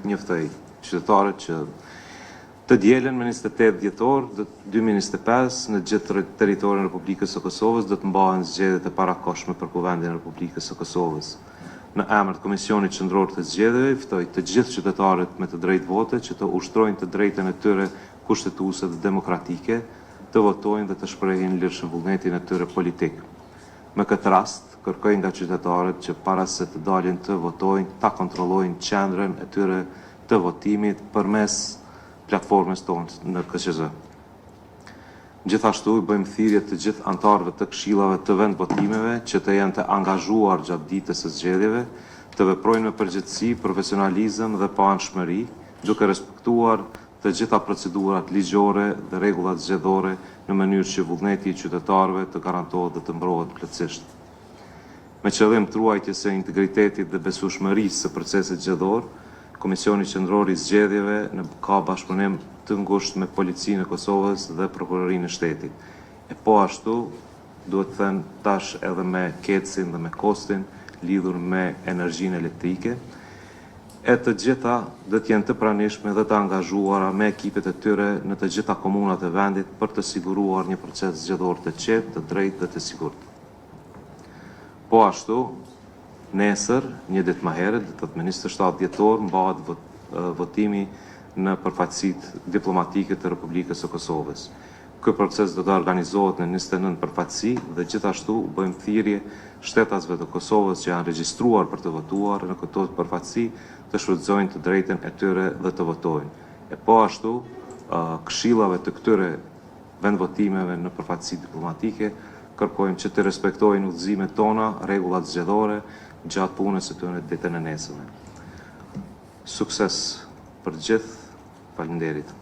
njoftoj qytetarët që të dielën me 28 dhjetor 2025 në gjithë territorin e Republikës së Kosovës do të mbahen zgjedhjet e parakohshme për Kuvendin e Republikës së Kosovës. Në emër të Komisionit Qendror të Zgjedhjeve, ftoj të gjithë qytetarët me të drejtë vote që të ushtrojnë të drejtën e tyre kushtetuese dhe demokratike, të votojnë dhe të shprehin lirshëm vullnetin e tyre politik. Me këtë rast, kërkoj nga qytetarët që para se të dalin të votojnë, ta kontrollojnë qendrën e tyre të votimit përmes platformës tonë në KQZ. Gjithashtu i bëjmë thirrje të gjithë anëtarëve të këshillave të vendvotimeve që të jenë të angazhuar gjatë ditës së zgjedhjeve, të veprojnë me përgjegjësi, profesionalizëm dhe paanshmëri, duke respektuar të gjitha procedurat ligjore dhe rregullat zgjedhore në mënyrë që vullneti i qytetarëve të garantohet dhe të mbrohet plotësisht. Me qëllim të ruajtjes së integritetit dhe besueshmërisë së procesit zgjedhor, Komisioni Qendror i Zgjedhjeve ka bashkëpunim të ngushtë me Policinë e Kosovës dhe Prokurorinë e Shtetit. E po ashtu, duhet të them tash edhe me Kecin dhe me Kostin lidhur me energjinë elektrike. E të gjitha do të jenë të pranishme dhe të angazhuara me ekipet e tyre në të gjitha komunat e vendit për të siguruar një proces zgjedhor të qetë, të drejtë dhe të sigurt. Po ashtu, nesër, një ditë më herët, do të 27 dhjetor, mbahet votimi në përfaqësitë diplomatike të Republikës së Kosovës. Ky proces do të organizohet në 29 përfaqësi dhe gjithashtu bëjmë thirrje shtetasve të Kosovës që janë regjistruar për të votuar në këto përfaqësi të shfrytëzojnë të drejtën e tyre dhe të votojnë. E po ashtu, këshillave të këtyre vendvotimeve në përfaqësi diplomatike kërkojmë që të respektojnë udhëzimet tona, rregullat zgjedhore gjatë punës së tyre ditën e nesërme. Sukses për gjithë, faleminderit.